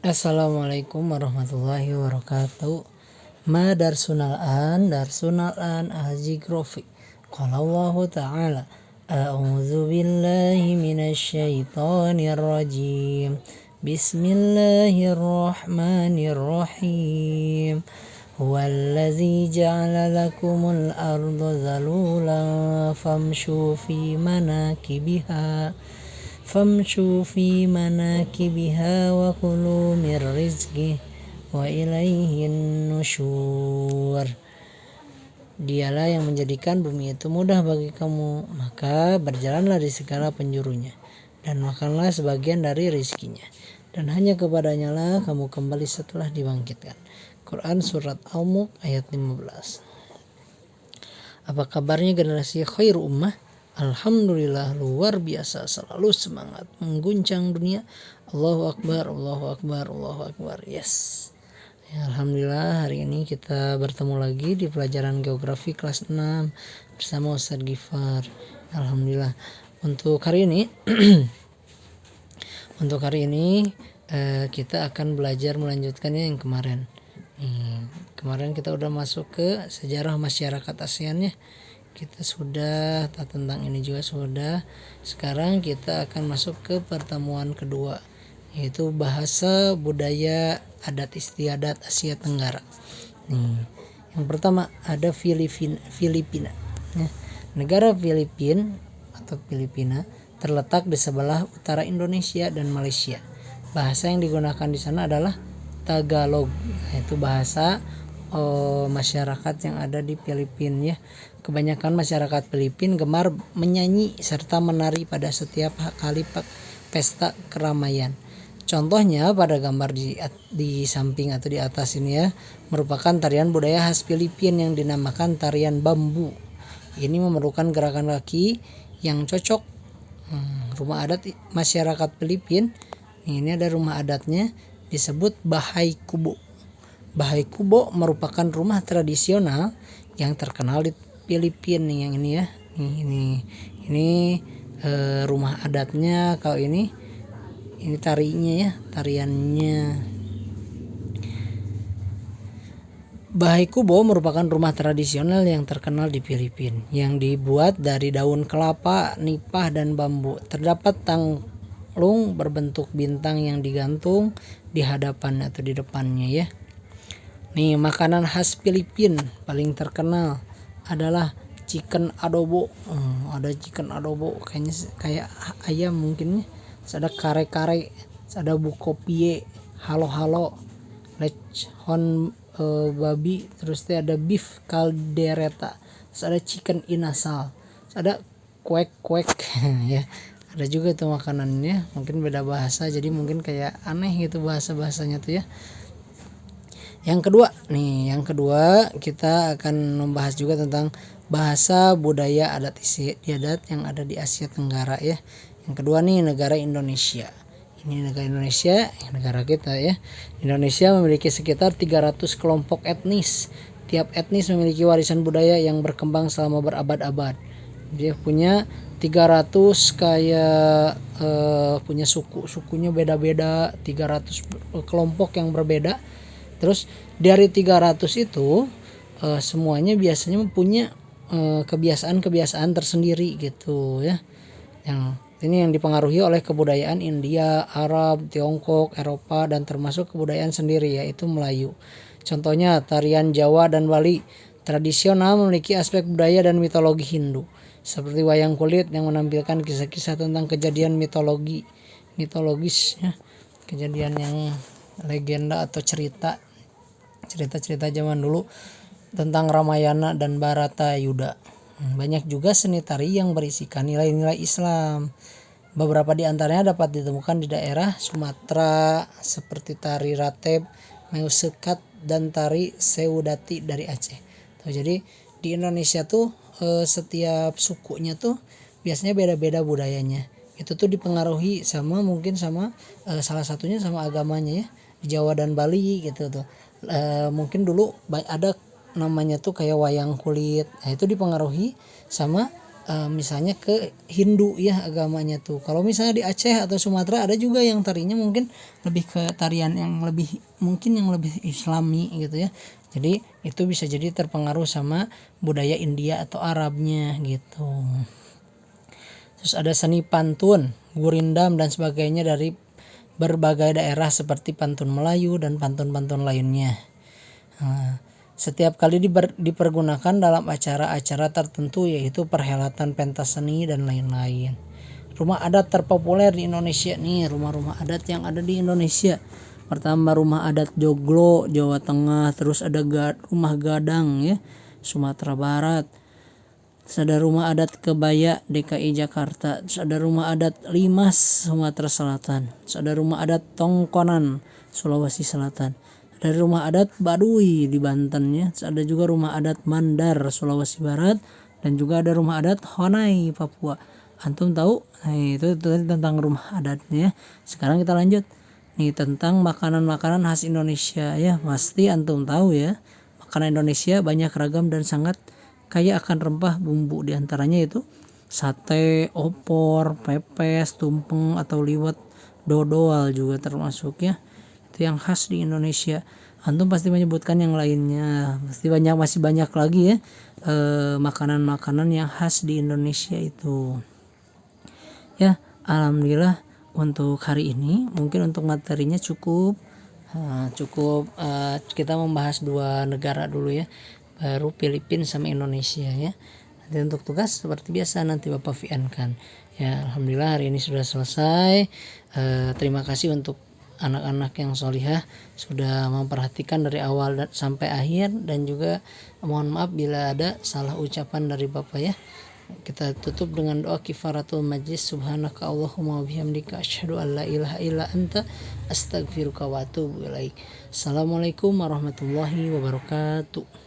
Assalamualaikum warahmatullahi wabarakatuh. Ma darsunal an al-jigrofi. Qala Allah Ta'ala a'udzu billahi minasyaitonir rajim. Bismillahirrahmanirrahim. Huwallazi ja'ala lakumul arda zalulan famshu fi manakibiha wa kulu mir rizqih wa ilaihin nusyur. Dialah yang menjadikan bumi itu mudah bagi kamu, maka berjalanlah di segala penjurunya dan makanlah sebagian dari rizkinya, dan hanya kepadanya lah kamu kembali setelah dibangkitkan. Quran Surat Al-Mulk ayat 15. Apa kabarnya generasi khair ummah? Alhamdulillah, luar biasa, selalu semangat, mengguncang dunia. Allahu Akbar, Allahu Akbar, Allahu Akbar. Yes. Ya, Alhamdulillah, hari ini kita bertemu lagi di pelajaran geografi kelas 6 bersama Ustadz Gifar. Alhamdulillah. Untuk hari ini kita akan belajar melanjutkannya yang kemarin. Kemarin kita udah masuk ke sejarah masyarakat ASEAN ya. Kita sudah tentang ini juga sudah. Sekarang kita akan masuk ke pertemuan kedua, yaitu bahasa, budaya, adat istiadat Asia Tenggara. Yang pertama ada Filipina. Negara Filipina terletak di sebelah utara Indonesia dan Malaysia. Bahasa yang digunakan di sana adalah Tagalog, yaitu bahasa masyarakat yang ada di Filipina ya. Kebanyakan masyarakat Filipina gemar menyanyi serta menari pada setiap kali pesta keramaian. Contohnya pada gambar di samping atau di atas ini ya, merupakan tarian budaya khas Filipina yang dinamakan tarian bambu. Ini memerlukan gerakan kaki yang cocok. Rumah adat masyarakat Filipina, ini ada rumah adatnya, disebut Bahay Kubo. Bahay Kubo merupakan rumah tradisional yang terkenal di Filipina yang ini ya. Ini rumah adatnya. Kalau ini tarinya ya, tariannya. Bahay Kubo merupakan rumah tradisional yang terkenal di Filipina yang dibuat dari daun kelapa, nipah dan bambu. Terdapat tanglung berbentuk bintang yang digantung di hadapan atau di depannya ya. Makanan khas Filipina paling terkenal adalah chicken adobo. Ada chicken adobo kayaknya kayak ayam mungkin ya. Terus ada kare-kare, terus ada bukopie, halo-halo, lechon babi, terus ada beef caldereta, terus ada chicken inasal, terus ada kuek-kuek ya. Ada juga itu makanannya, mungkin beda bahasa jadi mungkin kayak aneh gitu bahasa-bahasanya tuh ya. Yang kedua kita akan membahas juga tentang bahasa, budaya, adat istiadat yang ada di Asia Tenggara ya. Yang kedua negara Indonesia. Ini negara Indonesia, negara kita ya. Indonesia memiliki sekitar 300 kelompok etnis. Tiap etnis memiliki warisan budaya yang berkembang selama berabad-abad. Dia punya 300 kayak punya sukunya beda-beda, 300 kelompok yang berbeda. Terus dari 300 itu semuanya biasanya punya kebiasaan-kebiasaan tersendiri gitu ya. Yang dipengaruhi oleh kebudayaan India, Arab, Tiongkok, Eropa, dan termasuk kebudayaan sendiri yaitu Melayu. Contohnya tarian Jawa dan Bali tradisional memiliki aspek budaya dan mitologi Hindu, seperti wayang kulit yang menampilkan kisah-kisah tentang kejadian mitologis ya. Kejadian yang legenda atau cerita zaman dulu tentang Ramayana dan Bharatayuda. Banyak juga seni tari yang berisikan nilai-nilai Islam. Beberapa di antaranya dapat ditemukan di daerah Sumatera seperti tari Rateb, Meusekat, dan tari Sewudati dari Aceh. Jadi di Indonesia tuh setiap sukunya tuh biasanya beda-beda budayanya. Itu tuh dipengaruhi mungkin sama salah satunya sama agamanya ya. Di Jawa dan Bali gitu tuh. Mungkin dulu ada namanya tuh kayak wayang kulit. Itu dipengaruhi sama misalnya ke Hindu ya agamanya tuh. Kalau misalnya di Aceh atau Sumatera ada juga yang tarinya mungkin lebih ke tarian yang lebih mungkin yang lebih Islami gitu ya. Jadi itu bisa jadi terpengaruh sama budaya India atau Arabnya gitu. Terus ada seni pantun, gurindam dan sebagainya dari berbagai daerah seperti pantun Melayu dan pantun-pantun lainnya. Nah, setiap kali dipergunakan dalam acara-acara tertentu yaitu perhelatan pentas seni dan lain-lain. Rumah adat terpopuler di Indonesia nih, rumah-rumah adat yang ada di Indonesia. Pertama rumah adat Joglo, Jawa Tengah, terus ada rumah Gadang ya, Sumatera Barat. Terus ada rumah adat Kebaya, DKI Jakarta. Terus ada rumah adat Limas, Sumatera Selatan. Terus ada rumah adat Tongkonan, Sulawesi Selatan. Ada rumah adat Baduy di Banten ya. Terus ada juga rumah adat Mandar, Sulawesi Barat. Dan juga ada rumah adat Honai, Papua. Antum tahu? Nah, itu tentang rumah adatnya. Sekarang kita lanjut. Nih tentang makanan-makanan khas Indonesia ya. Pasti antum tahu ya. Makanan Indonesia banyak ragam dan sangat kaya akan rempah bumbu, diantaranya itu sate, opor, pepes, tumpeng atau liwet, dodol juga termasuk ya. Itu yang khas di Indonesia. Antum pasti menyebutkan yang lainnya, pasti masih banyak lagi ya makanan-makanan yang khas di Indonesia itu. Ya, alhamdulillah untuk hari ini mungkin untuk materinya cukup kita membahas 2 negara dulu ya, baru Filipina sama Indonesia ya. Nanti untuk tugas seperti biasa nanti Bapak Fiankan ya. Alhamdulillah hari ini sudah selesai. Terima kasih untuk anak-anak yang solihah sudah memperhatikan dari awal sampai akhir, dan juga mohon maaf bila ada salah ucapan dari Bapak ya. Kita tutup dengan doa kifaratul majlis. Subhanaka Allahumma wa bihamdika asyhadu an la ilaha illa anta astaghfiruka wa atubu ilaik. Assalamualaikum warahmatullahi wabarakatuh.